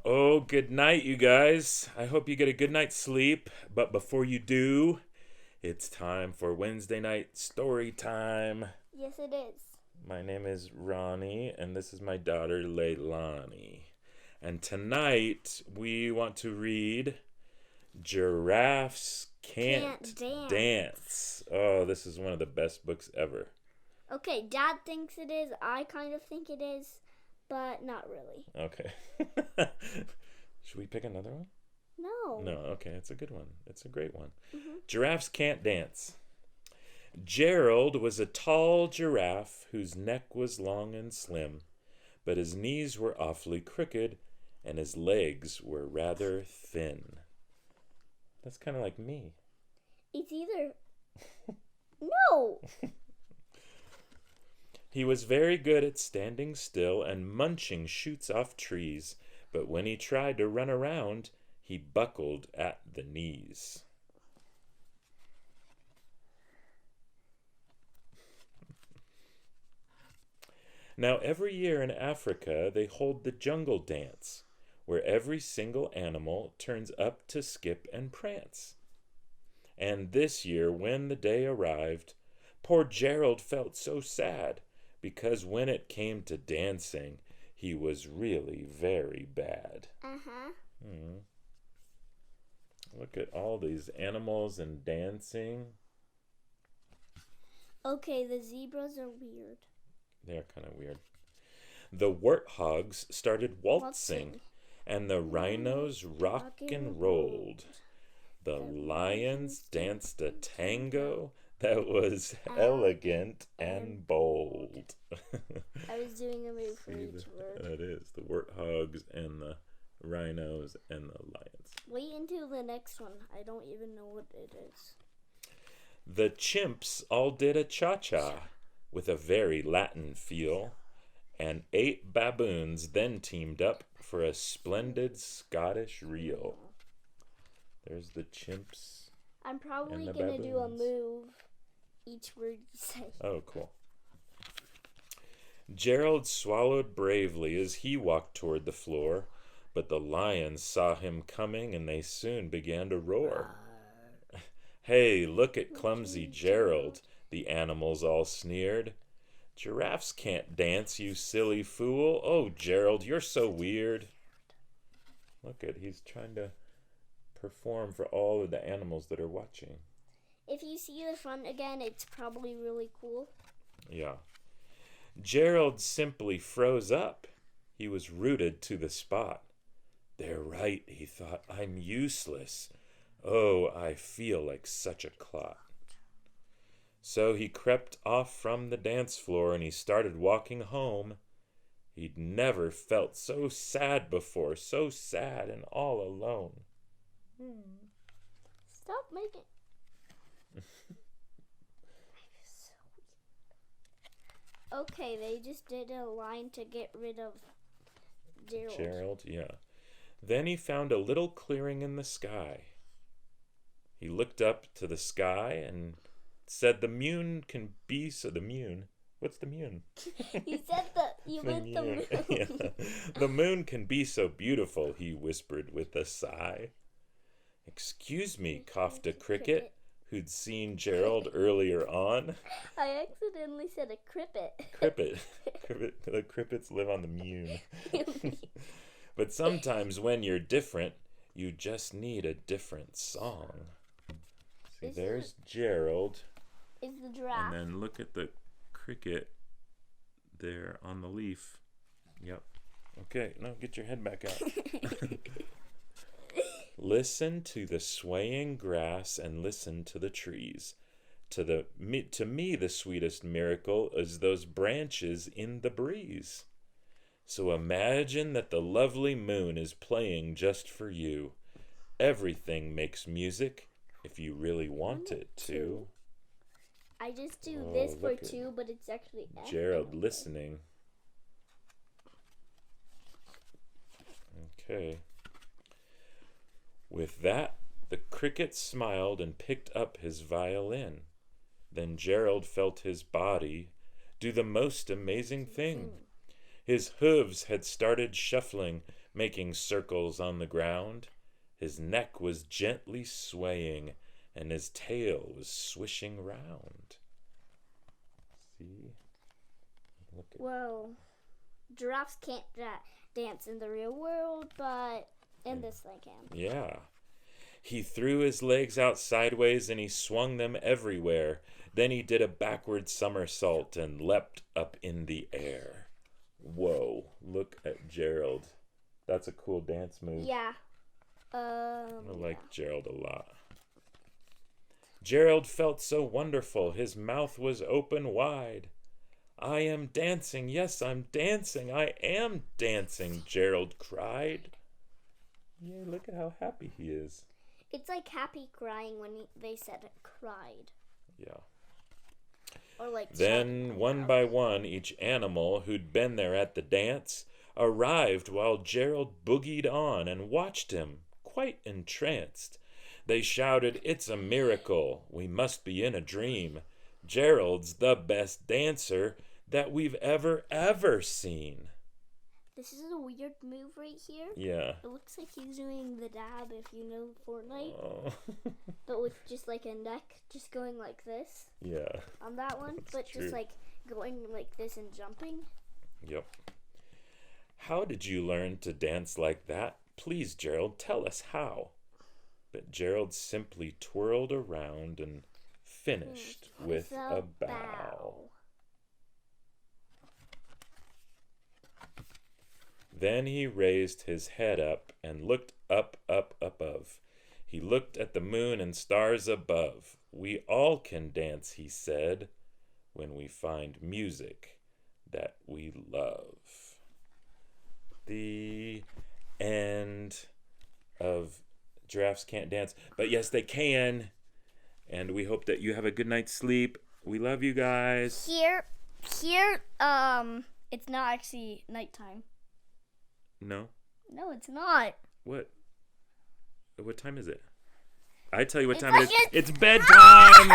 Oh, good night, you guys. I hope you get a good night's sleep. But before you do, it's time for Wednesday night story time. Yes, it is. My name is Ronnie, and this is my daughter, Leilani. And tonight, we want to read Giraffes Can't Dance. Oh, this is one of the best books ever. Okay, Dad thinks it is. I kind of think it is, but not really. Okay. Should we pick another one? No, okay, it's a good one. It's a great one. Mm-hmm. Giraffes Can't Dance. Gerald was a tall giraffe whose neck was long and slim, but his knees were awfully crooked and his legs were rather thin. That's kind of like me. It's either... No! He was very good at standing still and munching shoots off trees, but when he tried to run around, he buckled at the knees. Now, every year in Africa, they hold the jungle dance, where every single animal turns up to skip and prance. And this year, when the day arrived, poor Gerald felt so sad, because when it came to dancing, he was really very bad. Uh-huh. Look at all these animals and dancing. Okay, the zebras are weird. They're kind of weird. The warthogs started waltzing, and the rhinos rock and rolled. The lions danced a tango that was elegant and bold. I was doing a move for each word. That is, the warthogs and the rhinos and the lions. Wait until the next one. I don't even know what it is. The chimps all did a cha-cha with a very Latin feel, and 8 baboons then teamed up for a splendid Scottish reel. There's the chimps. I'm probably and the going to do a baboons. move each word you say. Oh, cool. Gerald swallowed bravely as he walked toward the floor, but the lions saw him coming and they soon began to roar. Hey, look at clumsy Gerald, the animals all sneered. Giraffes can't dance, you silly fool. Oh, Gerald, you're so weird. Look at, he's trying to perform for all of the animals that are watching. If you see the front again, it's probably really cool. Yeah. Gerald simply froze up. He was rooted to the spot. They're right, he thought. I'm useless. Oh, I feel like such a clot. So he crept off from the dance floor and he started walking home. He'd never felt so sad before, so sad and all alone. Stop making... Okay, they just did a line to get rid of Gerald. Yeah. Then he found a little clearing in the sky. He looked up to the sky and said the moon can be so... The moon? What's the moon? You said you meant the moon. Yeah. The moon can be so beautiful, he whispered with a sigh. Excuse me, coughed a cricket who'd seen Gerald earlier on. I accidentally said a cricket. Cricket. The crickets live on the moon. But sometimes when you're different, you just need a different song. See, there's Gerald. Is the giraffe. And then look at the cricket there on the leaf. Yep. Okay, now get your head back out. Listen to the swaying grass and listen to the trees. To me, the sweetest miracle is those branches in the breeze. So imagine that the lovely moon is playing just for you. Everything makes music if you really want it to. I just do this for 2, but it's actually F. Gerald listening. Okay. With that, the cricket smiled and picked up his violin. Then Gerald felt his body do the most amazing thing. His hooves had started shuffling, making circles on the ground. His neck was gently swaying, and his tail was swishing round. See? Look at Well, giraffes can't dance in the real world, but in this they can. Yeah. He threw his legs out sideways and he swung them everywhere. Then he did a backward somersault and leapt up in the air. Whoa, look at Gerald. That's a cool dance move. Yeah. I like Gerald a lot. Gerald felt so wonderful. His mouth was open wide. I am dancing. Yes, I'm dancing. I am dancing, Gerald cried. Yay, look at how happy he is. It's like happy crying when they said it cried. Yeah. Or like Then, one by one, each animal who'd been there at the dance arrived while Gerald boogied on and watched him, quite entranced. They shouted, "It's a miracle. We must be in a dream. Gerald's the best dancer that we've ever seen." This is a weird move right here. Yeah. It looks like he's doing the dab, if you know Fortnite. Oh. But with just like a neck just going like this. Yeah. On that one. That's but true. just like going like this and jumping. Yep. How did you learn to dance like that? Please, Gerald, tell us how. But Gerald simply twirled around and finished with a bow. Then he raised his head up and looked up above. He looked at the moon and stars above. We all can dance, he said, when we find music that we love. The end of Giraffes Can't Dance. But yes, they can. And we hope that you have a good night's sleep. We love you guys. Here, it's not actually nighttime. No? No, it's not. What? What time is it? I tell you what It's time like it is. It's bedtime!